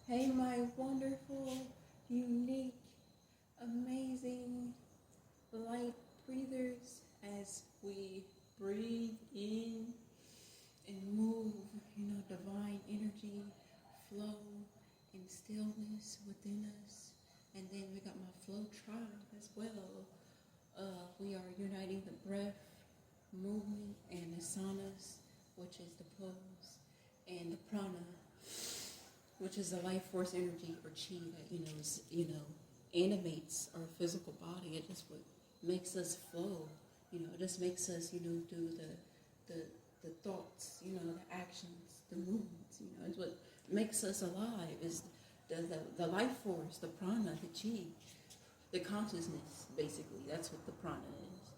Hey, my wonderful, unique, amazing light breathers, as we breathe in and move, divine energy, flow, and stillness within us. And then we got my flow tribe as well. We are uniting the breath, movement, and the asanas, which is the pose, and the prana, which is the life force energy or chi that animates our physical body. It just what makes us flow. It just makes us do the thoughts, the actions, the movements. It's what makes us alive. Is the life force, the prana, the chi, the consciousness. Basically, that's what the prana is,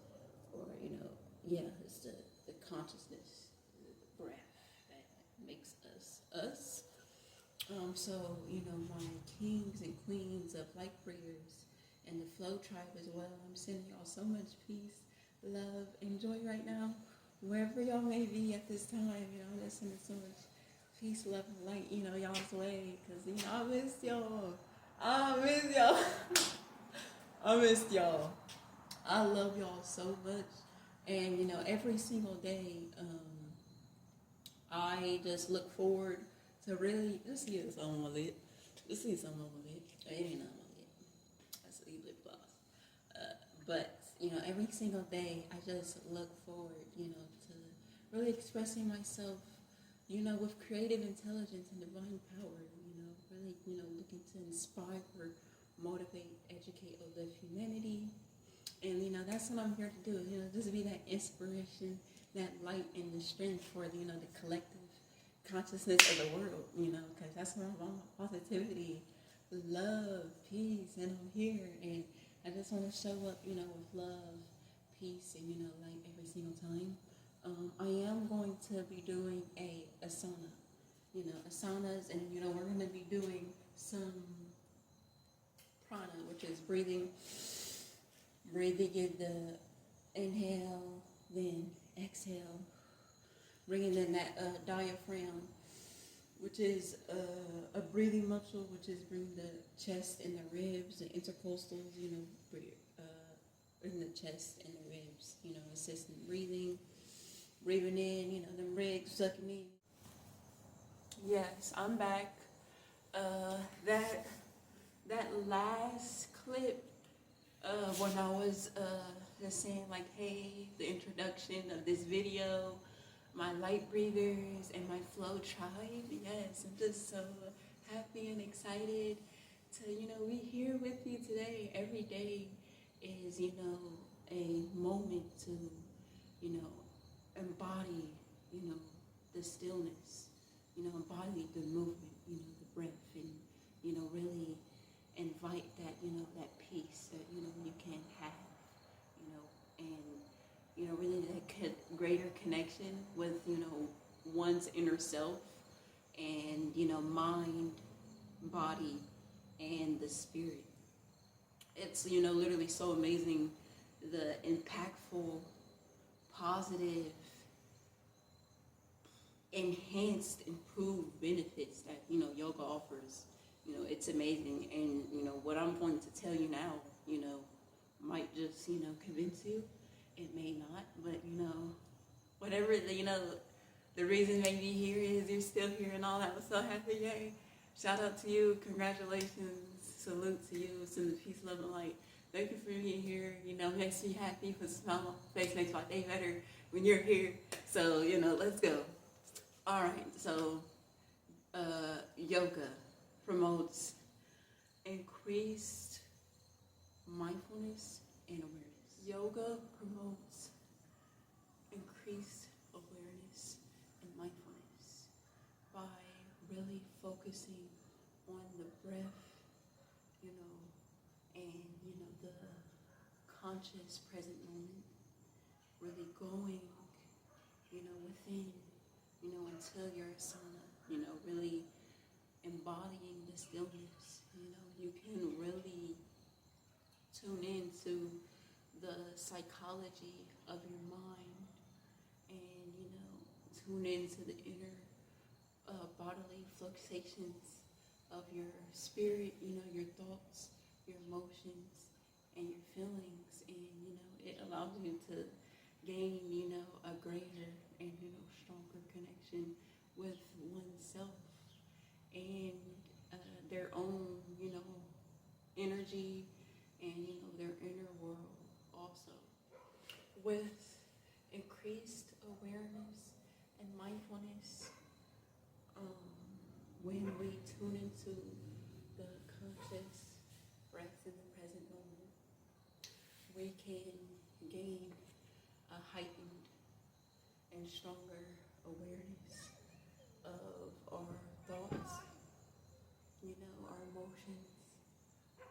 or it's the consciousness, the breath that makes us us. My kings and queens of light breathers and the flow tribe as well, I'm sending y'all so much peace, love, and joy right now, wherever y'all may be at this time. I'm just sending so much peace, love, and light, y'all's way, because, I miss y'all. I miss y'all. I missed y'all. I love y'all so much. And, every single day, I just look forward to really, let's see if something on my lip. Let's see something on my lip. It ain't on my lip. That's a lip gloss. But, every single day, I just look forward, to really expressing myself, with creative intelligence and divine power, really, looking to inspire, motivate, educate, uplift humanity. And, that's what I'm here to do, just be that inspiration, that light and the strength for, the collective consciousness of the world, because that's what I'm on, positivity, love, peace, and I'm here, and I just want to show up, with love, peace, and, light every single time. I am going to be doing a asana, asanas, and, we're going to be doing some prana, which is breathing in the inhale, then exhale, bringing in that diaphragm, which is a breathing muscle, which is bringing the chest and the ribs, the intercostals, in the chest and the ribs, assisting breathing in, the ribs sucking in. Yes, I'm back. That last clip, when I was just saying like, hey, the introduction of this video, my light breathers and my flow tribe. Yes, I'm just so happy and excited to, be here with you today. Every day is, a moment to, embody, the stillness, embody the movement, the breath, and, really invite that, that peace that, you can have, and, really that greater connection with, one's inner self and, mind, body, and the spirit. It's, literally so amazing, the impactful, positive, enhanced, improved benefits that, yoga offers. It's amazing. And, what I'm going to tell you now, might just, convince you. It may not, but, whatever, the reason maybe here is you're still here and all that. I'm so happy. Yay. Shout out to you. Congratulations. Salute to you. Send the peace, love, and light. Thank you for being here. Makes me happy. Puts a smile on my face. Makes my day better when you're here. So, let's go. All right. So, yoga promotes increased mindfulness and awareness. Yoga promotes increased awareness and mindfulness by really focusing on the breath, and, the conscious present moment, really going, within, until your asana, really embodying the stillness, you can really tune into the psychology of your mind and, tune into the inner bodily fluctuations of your spirit, your thoughts, your emotions, and your feelings. And, it allows you to gain, a greater and, stronger connection with oneself and their own, energy and, their inner world also. With increased awareness and mindfulness, when we tune into the conscious breath in the present moment, we can gain a heightened and stronger awareness of our thoughts, our emotions,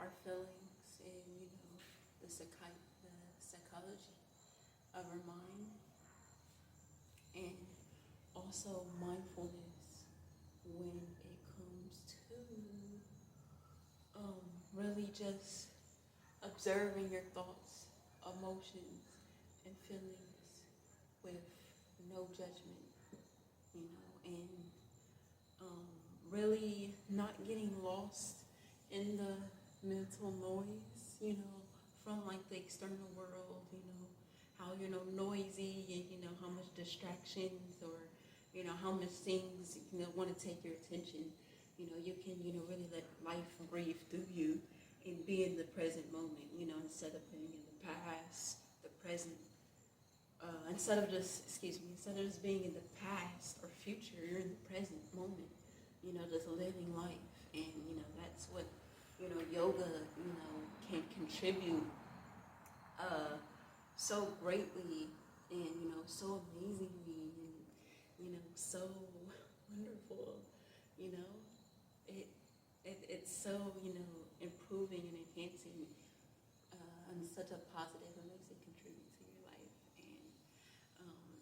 our feelings, and, the psychology of our mind, and also mindfulness when it comes to really just observing your thoughts, emotions, and feelings with no judgment, and really not getting lost in the mental noise, from like the external world, how, noisy and, how much distractions or, how much things, want to take your attention. You can, really let life breathe through you and be in the present moment, instead of being in the past, the present. Instead of just being in the past or future, you're in the present moment, just living life. And, that's what, yoga, can contribute so greatly and, so amazingly and, so wonderful, it's so, improving and enhancing in such a positive, amazing contribute to your life. And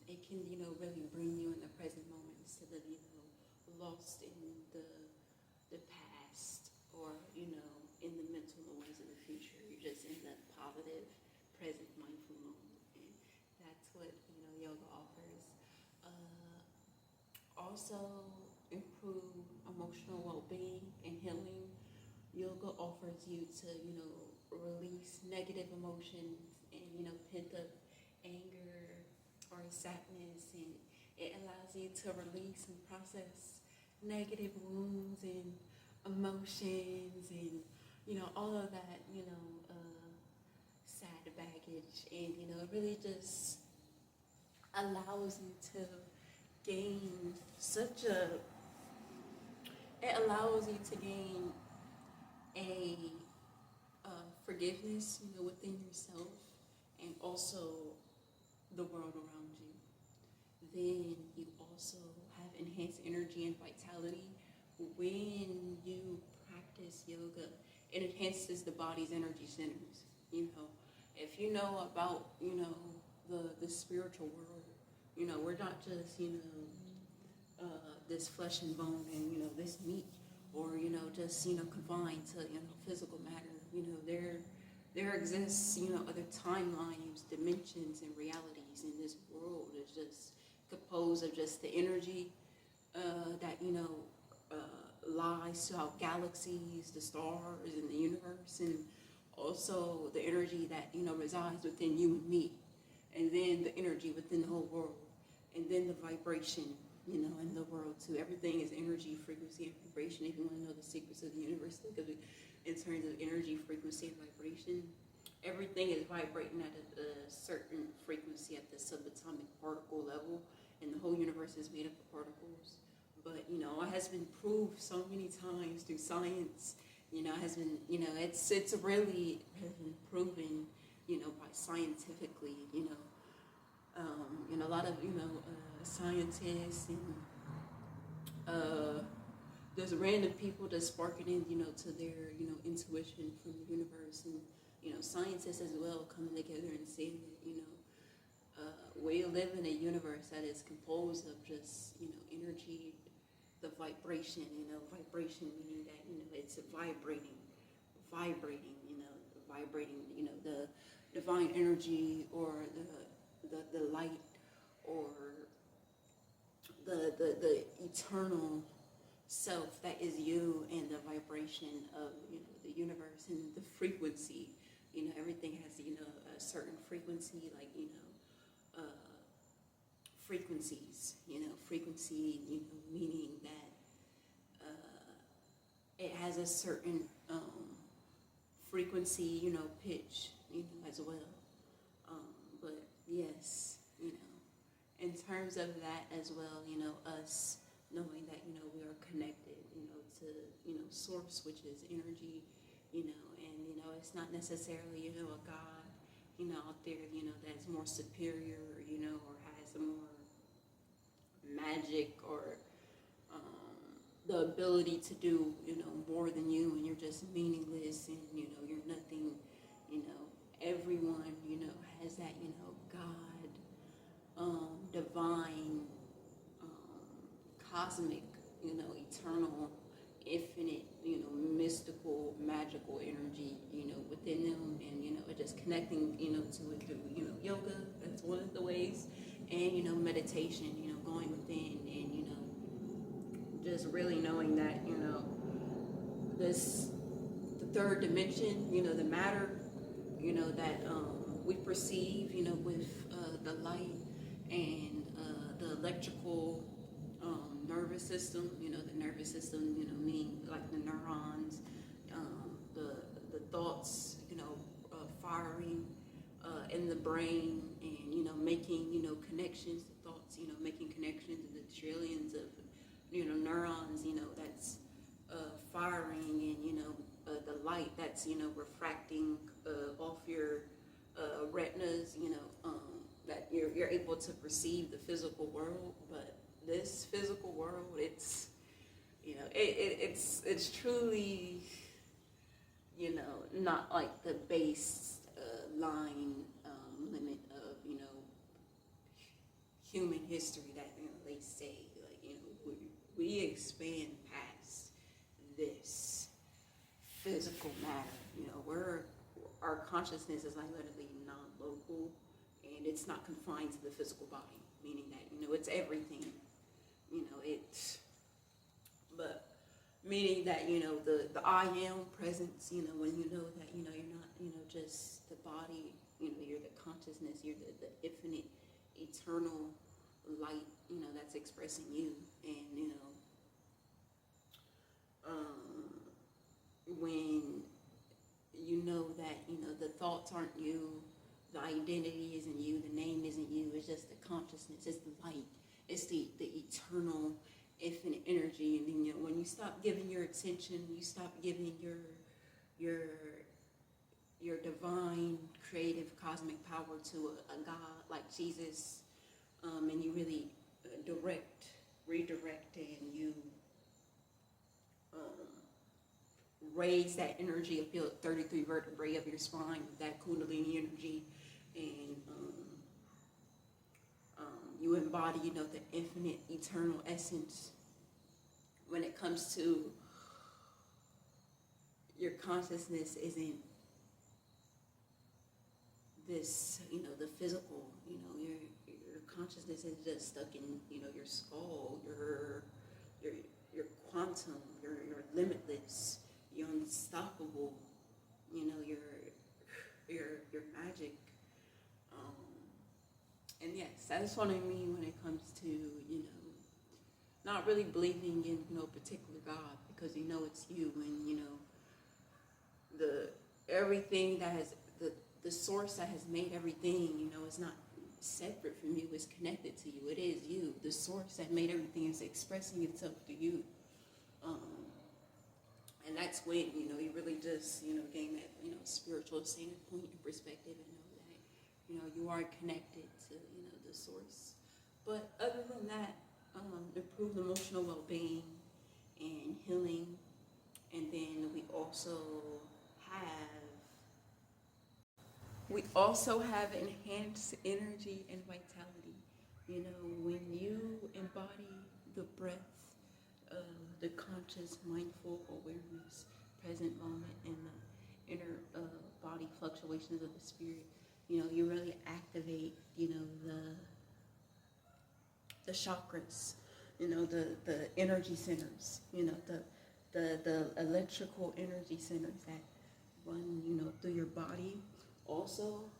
it can, really bring you in the present moment instead of, lost in the past or, in the mental noise of the future. You're just in the positive, present, mindful moment. And that's what, yoga offers. Also improve emotional well-being and healing. Yoga offers you to, release negative emotions and, pent up anger or sadness, and it allows you to release and process negative wounds and emotions and, all of that, sad baggage. And, it really just allows you to gain it allows you to gain a forgiveness, within yourself and also the world around you. Then you also have enhanced energy and vitality. When you practice yoga, it enhances the body's energy centers. If you know about, the spiritual world, we're not just, this flesh and bone and, this meat, or, just, confined to, physical matter. There exists, other timelines, dimensions, and realities, and this world is just composed of just the energy that, lies throughout galaxies, the stars, and the universe, and also the energy that, resides within you and me, and then the energy within the whole world, and then the vibration, in the world too. Everything is energy, frequency, and vibration. If you want to know the secrets of the universe, think of it in terms of energy, frequency, and vibration. Everything is vibrating at a certain frequency at the subatomic particle level, and the whole universe is made up of particles. But, it has been proved so many times through science, it has been, it's really has been proven, by scientifically, and a lot of, scientists and there's random people just sparking in, to their, intuition from the universe, and, scientists as well coming together and saying that, we live in a universe that is composed of just, energy, the vibration, vibration meaning that, it's vibrating, the divine energy or the light or the eternal self that is you, and the vibration of, the universe and the frequency. Everything has, a certain frequency, like, frequencies, frequency, meaning that it has a certain frequency, pitch, as well. But yes, in terms of that as well, us knowing that, we are connected, to, source, which is energy, and, it's not necessarily, a God, out there, that's more superior, or has more magic or the ability to do, more than you, and you're just meaningless, and, you're nothing, everyone, has that, God, divine, cosmic, eternal, infinite, mystical, magical energy, within them, and, it just connecting, to it through, yoga, that's one of the ways, and, meditation, going within, and, just really knowing that, this, the third dimension, the matter, that we perceive, with the light and the electrical nervous system, the nervous system, meaning like the neurons, the thoughts, firing in the brain, and, making, connections, the thoughts, making connections, the trillions of, neurons, that's firing, and, the light that's, refracting off your retinas, that you're able to perceive the physical world. But this physical world, it's, it's truly, not like the base line limit of, human history that, they say, like, we expand past this physical matter, our consciousness is like literally non-local, and it's not confined to the physical body, meaning that, it's everything, but meaning that, the I am presence, when you know that, you're not, just the body, you're the consciousness, you're the infinite, eternal light, that's expressing you, and, when you know that, the thoughts aren't you, the identity isn't you, the name isn't you, it's just the consciousness, it's the light, it's the eternal, infinite energy. And then, when you stop giving your attention, you stop giving your divine, creative, cosmic power to a God like Jesus, and you really redirect, and you raise that energy of the 33 vertebrae of your spine, that kundalini energy, and you embody, the infinite, eternal essence. When it comes to your consciousness, isn't this, the physical, your consciousness is just stuck in, your skull, your quantum, you're limitless, you're unstoppable, your magic. And yes, that's what I mean when it comes to, not really believing in no particular God, because it's you, and the everything that has the source that has made everything, is not separate from you, it's connected to you. It is you. The source that made everything is expressing itself to you. And that's when, you really just, gain that, spiritual standpoint and perspective, and know that, you are connected to, the source. But other than that, improved emotional well-being and healing. And then we also have enhanced energy and vitality. When you embody the breath, the conscious, mindful awareness, present moment, and the inner body fluctuations of the spirit, you really activate, the chakras, the energy centers, the the electrical energy centers that run, through your body. Also,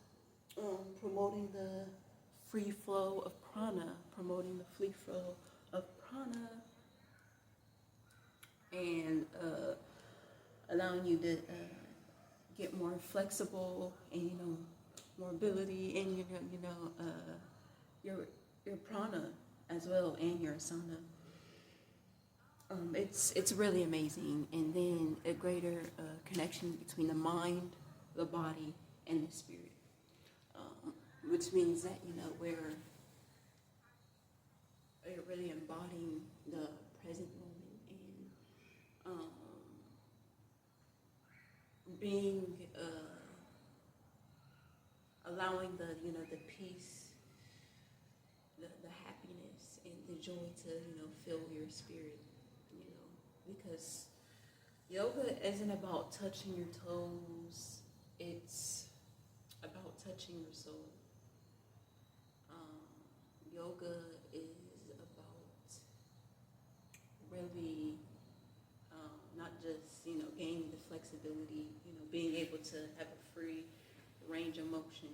promoting the free flow of prana, promoting the free flow of prana, and allowing you to get more flexible and more ability in your prana as well, and your asana. It's really amazing, and then a greater connection between the mind, the body, and the spirit, which means that we're really embodying the present moment, and being allowing the the peace, the happiness, and the joy to fill your spirit, because yoga isn't about touching your toes, it's about touching your soul. Yoga is about really not just gaining the flexibility, being able to have a free range of motion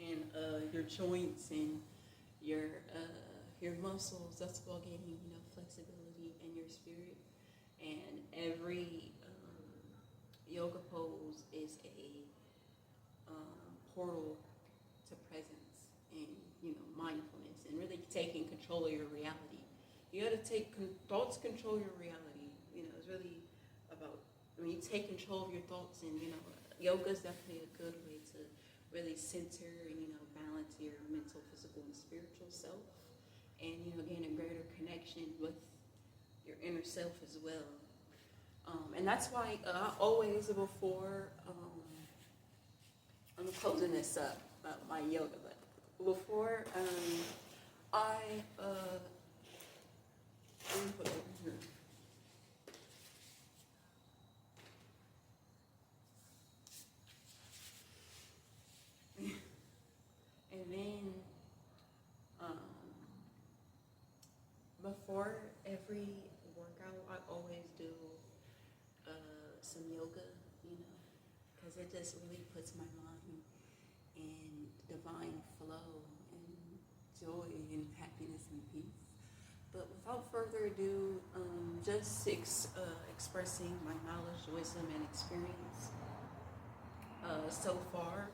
in your joints and your muscles. That's about gaining flexibility in your spirit. And every yoga pose is a portal to presence and mindfulness, and really taking control of your reality. You got to take thoughts control your reality. It's really about when you take control of your thoughts, and yoga is definitely a good way to really center and balance your mental, physical, and spiritual self, and gain a greater connection with your inner self as well. And that's why I always, before I'm closing this up, my yoga, but before I let me put it over here. And then before every workout, I always do some yoga, because it just really puts my mind in divine flow and joy and happiness and peace. But without further ado, just expressing my knowledge, wisdom, and experience so far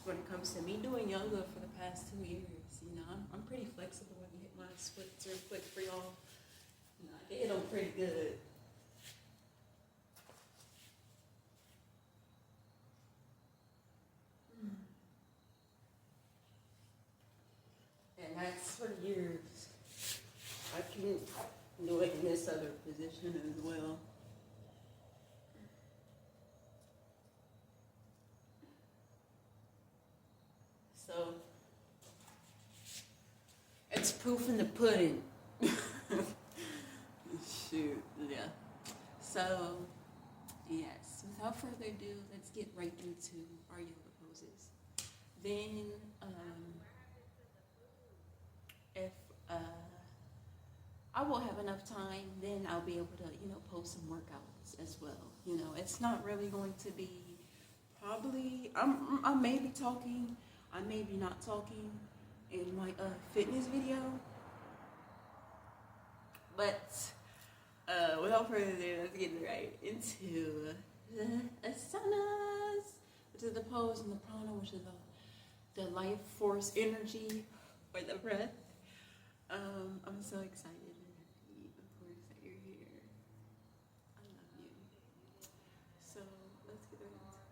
when it comes to me doing yoga for the past 2 years. I'm pretty flexible. I can hit my splits real quick for y'all. I can hit them pretty good. And that's for years. I can do it in this other position as well. So it's proof in the pudding. Shoot, yeah. So, yes, without further ado, let's get right into our yoga poses. Then, if I will have enough time, then I'll be able to, post some workouts as well. It's not really going to be probably, I may be talking, I may be not talking in my fitness video, but without further ado, let's get right into the asanas, which is the pose, and the prana, which is the life force energy, or the breath. I'm so excited and happy, of course, that you're here. I love you. So let's get right into it.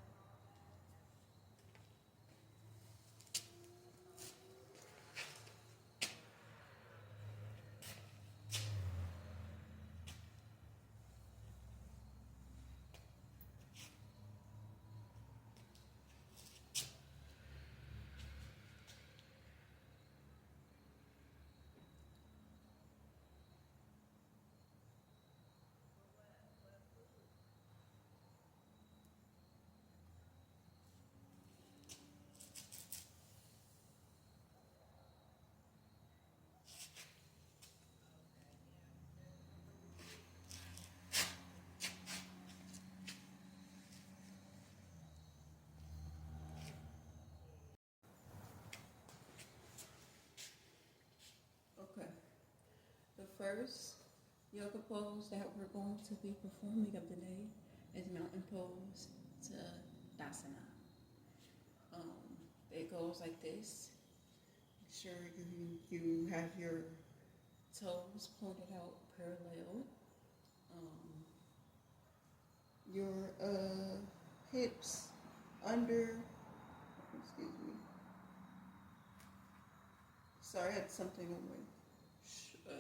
first yoga pose that we're going to be performing of the day is mountain pose to dasana. It goes like this. Make sure you have your toes pointed out parallel. Your hips under. Excuse me. Sorry, I had something on my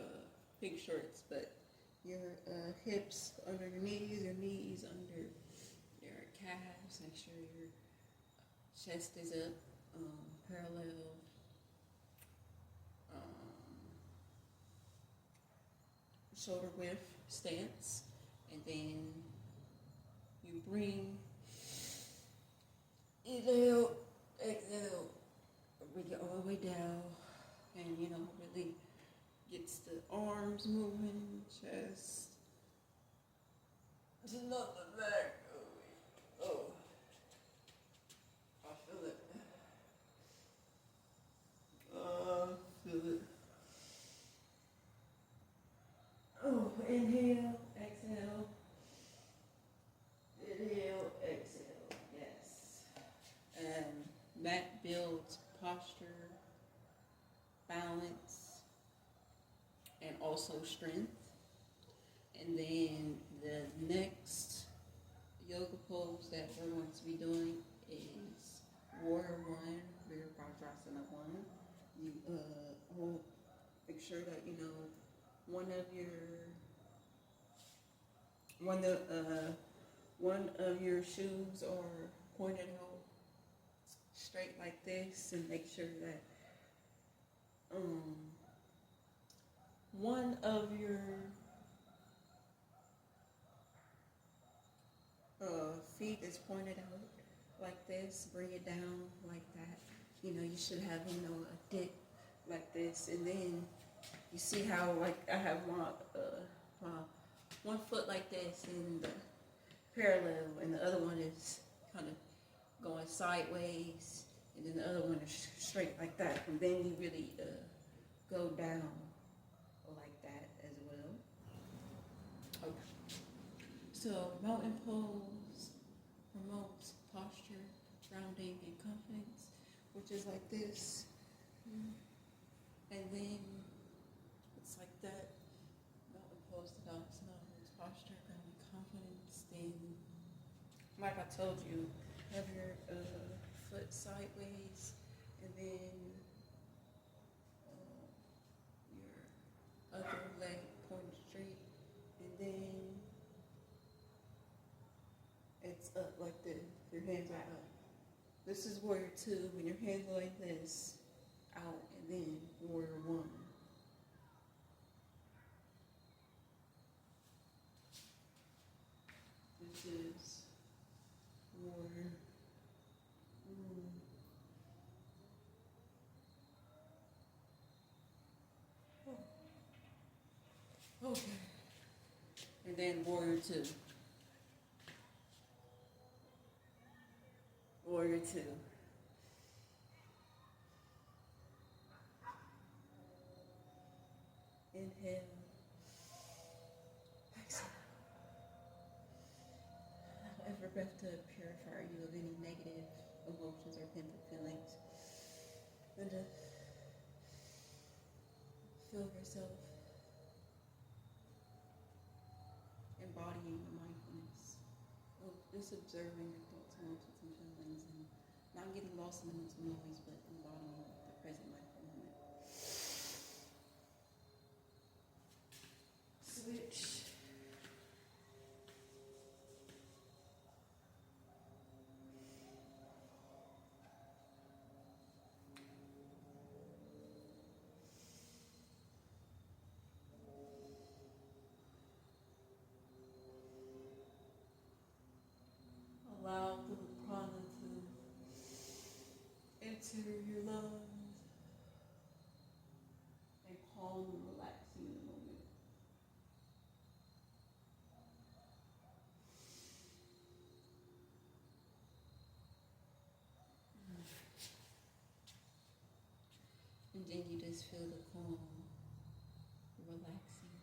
pink shorts, but your hips under your knees under your calves. Make sure your chest is up, parallel. Shoulder width stance, and then you bring inhale, exhale, bring it all the way down, and really gets the arms moving, chest, to not the back. Oh, I feel it. Feel it. Oh, inhale, exhale. Inhale, exhale. Yes. And that builds posture, balance, and also strength. And then the next yoga pose that we're going to be doing is Warrior 1, Virabhadrasana 1. You will make sure that one of your shoes are pointed out straight like this, and make sure that one of your feet is pointed out like this. Bring it down like that. You should have a dip like this, and then you see how I have my one foot like this in the parallel, and the other one is kind of going sideways, and then the other one is straight like that, and then you really go down like that as well. Okay. So mountain pose promotes posture, grounding, and confidence, which is like this, and then it's like that. Mountain pose to Dasana, posture, grounding, confidence. Then, like I told you, have your foot sideways, and then your other leg pointed straight, and then it's up like this. Your hands are up. This is Warrior 2, when your hands are like this, out, and then Warrior 1. This is Warrior. Okay. And then Warrior 2. Warrior 2. Inhale. Exhale. Allow every breath to purify you of any negative emotions or painful feelings. And to feel yourself embodying the mindfulness of just observing your thoughts, emotions, and feelings, and not getting lost in the mental noise, but embodying the present mindful moment. Switch. Allow the prana to enter your lungs and calm and relaxing the moment. And then you just feel the calm, relaxing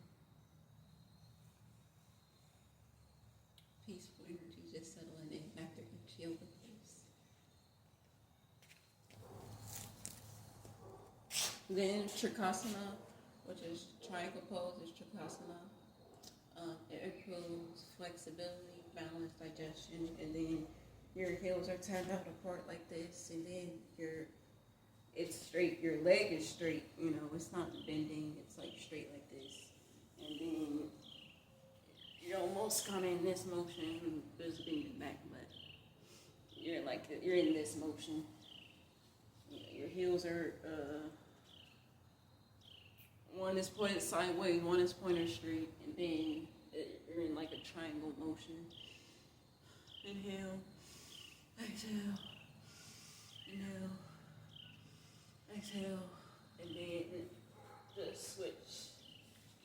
peaceful energy just settling in after each yoga pose. Then Trikonasana, which is triangle pose, is Trikonasana. It improves flexibility, balance, digestion, and then your heels are turned out apart like this, and then it's straight. Your leg is straight. It's not bending. It's like straight like this, and then you're almost kind of in this motion. Just bending back, but you're in this motion. Your heels are one is pointed sideways, one is pointed straight, and then you're in like a triangle motion. Inhale, exhale, inhale, exhale, and then just switch.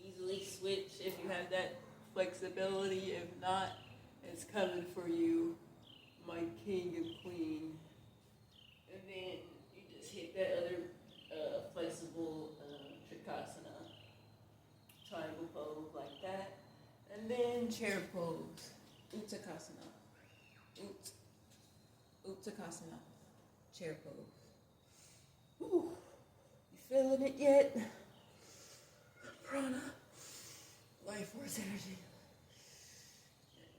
Easily switch if you have that flexibility. If not, it's coming for you, my king and queen. And then you just hit that other flexible Trikonasana triangle pose like that. And then chair pose, Uttanasana. Uttanasana, chair pose. Ooh, you feeling it yet? Prana, life force energy,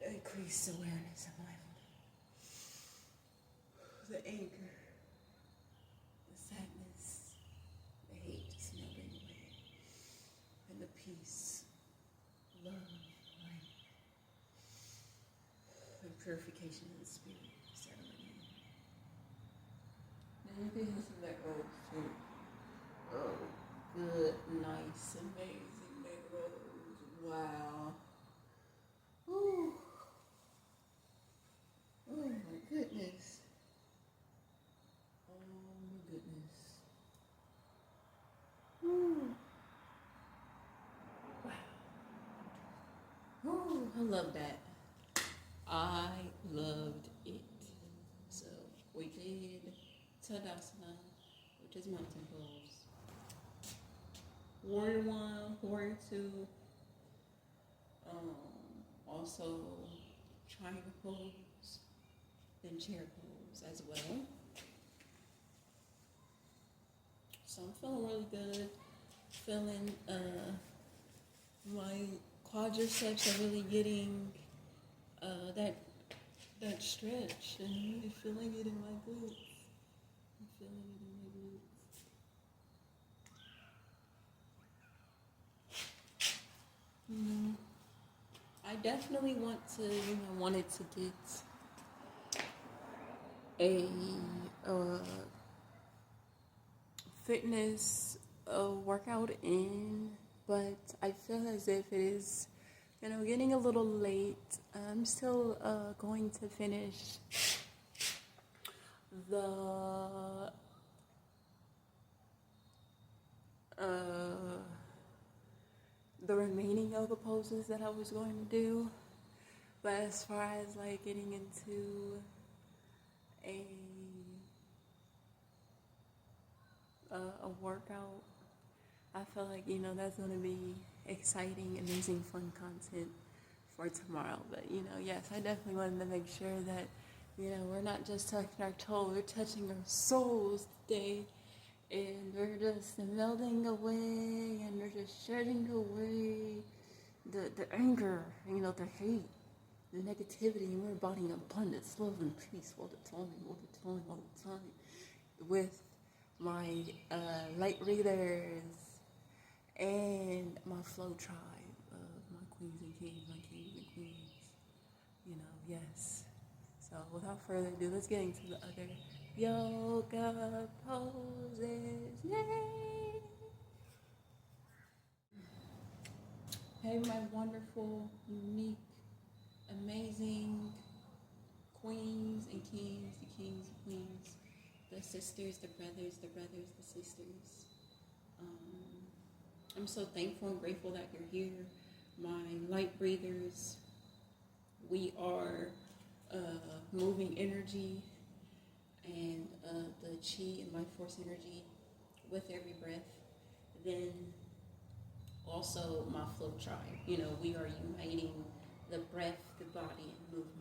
increased awareness of life. The anger, the sadness, the hate just melting away, and the peace, love, light, and purification of the spirit settling in. Now you can listen to that rose too. Oh, good, nice, amazing neck rose. Wow. Ooh. Oh my goodness. Oh my goodness. Ooh. Wow. Ooh, I love that. I loved it. So we did Tadasana, which is mountain pose. Warrior 1, Warrior 2, also triangle pose, then chair pose as well. So I'm feeling really good. Feeling my quadriceps are really getting that stretch, and I'm really feeling it in my glutes. I'm feeling it in my glutes. I definitely wanted to get a fitness workout in, but I feel as if it is, getting a little late. I'm still going to finish the remaining yoga poses that I was going to do. But as far as like getting into a workout, I feel like that's going to be exciting, amazing, fun content for tomorrow. But yes, I definitely wanted to make sure that we're not just touching our toes, we're touching our souls today, and we're just melting away, and we're just shedding away the anger, the hate, the negativity, and we're embodying abundance, love, and peace all the time, with my light readers and my flow tribe of my queens and kings, my kings and queens. Yes. So without further ado, let's get into the other yoga poses. Yay! Hey, my wonderful, unique, amazing queens and kings, the kings and queens, the sisters, the brothers, the sisters. I'm so thankful and grateful that you're here, my light breathers. We are moving energy and the chi and life force energy with every breath. Then also my flow tribe. We are uniting the breath, the body, and movement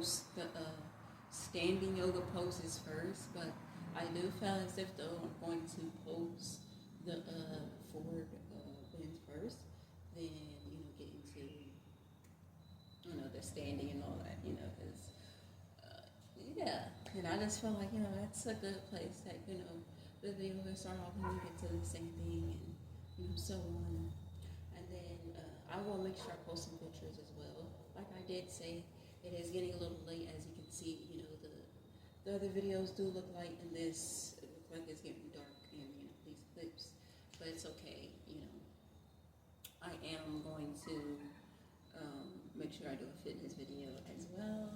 post the standing yoga poses first, but I do feel as if though I'm going to post the forward bends first, then get into the standing and all that, because yeah, and I just feel like that's a good place that the video will start off and you get to the same thing and so on, and then I will make sure I post some pictures as well. Like I did say, it is getting a little late, as you can see. The other videos do look light, and this it looks like it's getting dark in these clips, but it's okay. I am going to make sure I do a fitness video as well.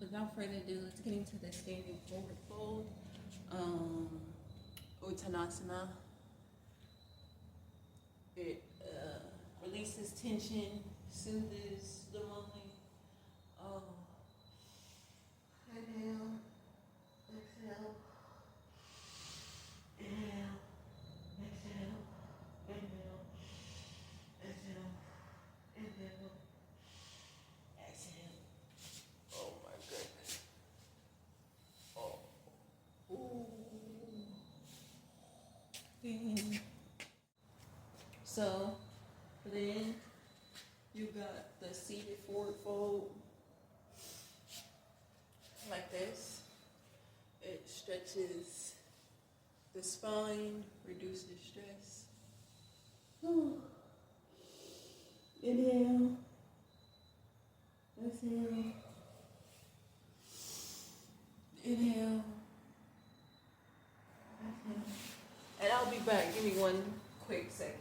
Without further ado, let's get into the standing forward fold. Uttanasana. It releases tension, soothes the mind. Inhale, exhale, inhale, exhale, inhale, exhale, inhale, exhale. Oh my goodness. Oh. Ooh. So then you got the seated forward fold like this. It stretches the spine, reduces stress. Inhale, exhale, inhale, exhale. And I'll be back. Give me one quick second.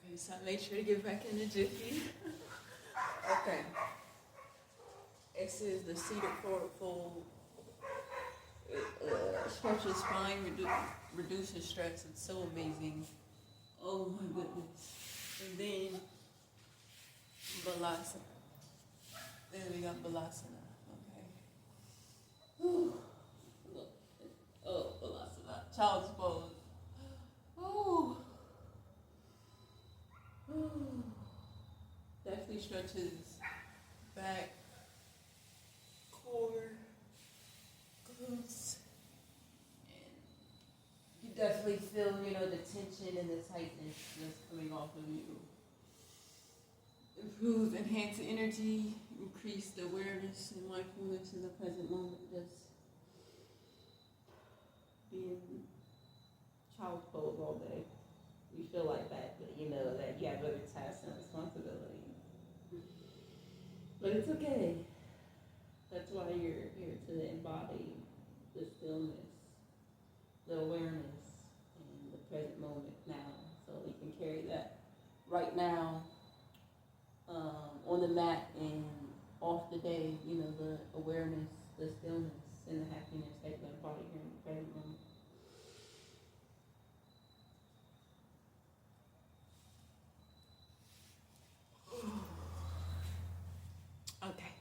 Okay, so I made sure to get back in the jiffy. Okay. This is the seated forward fold. It stretches spine, reduces stress. It's so amazing. Oh my goodness. And then Balasana. Then we got Balasana. Okay. Whew. Look. Oh, Balasana. Child's pose. Oh. Definitely stretches back, core, glutes, and you definitely feel, the tension and the tightness that's coming off of you. Improve, enhance the energy, increase the awareness and mindfulness in the present moment. Just being child's pose all day. You feel like that, but that you have other tasks and responsibilities. But it's okay. That's why you're here, to embody the stillness, the awareness, and the present moment now. So you can carry that right now on the mat and off the day, the awareness, the stillness, and the happiness that you embody here in the present moment. Okay.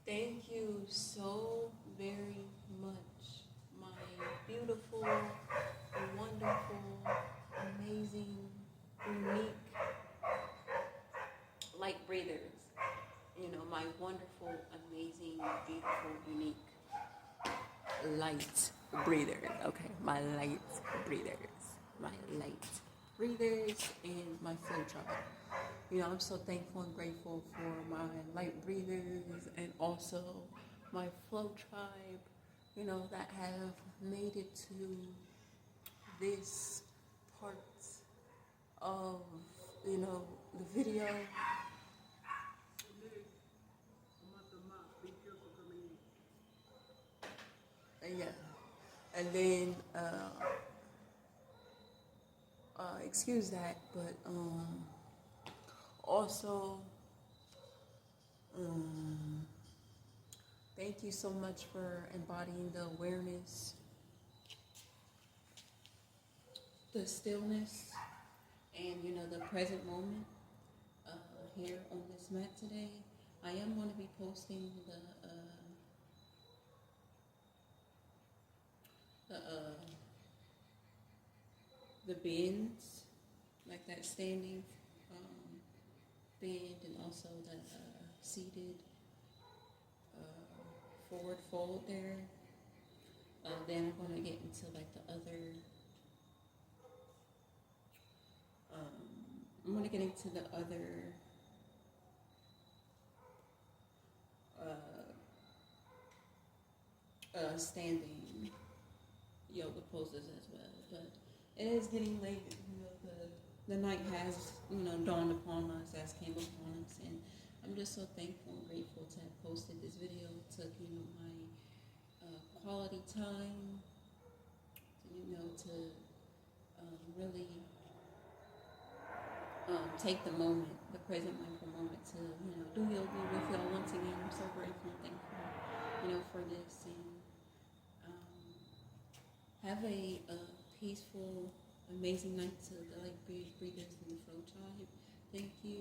Thank you so very much, my beautiful, wonderful, amazing, unique light breathers. My wonderful, amazing, beautiful, unique light breathers. Okay, my light breathers. My light breathers and my flow tribe. I'm so thankful and grateful for my light breathers and also my flow tribe, that have made it to this part of, the video. Yeah. And then, excuse that, but also, thank you so much for embodying the awareness, the stillness, and the present moment here on this mat today. I am going to be posting the the bends, like that standing bend, and also the seated forward fold there. Then I'm going to get into like the other. I'm going to get into the other standing yoga poses as well. But it is getting late. The night has dawned upon us, as came upon us, and I'm just so thankful and grateful to have posted this video. It took my quality time to really take the moment, the present mindful moment to do yoga with y'all once again. I'm so grateful and thankful for this, and have a peaceful, amazing night to the Light Breathers and the Flow Tribe. Thank you.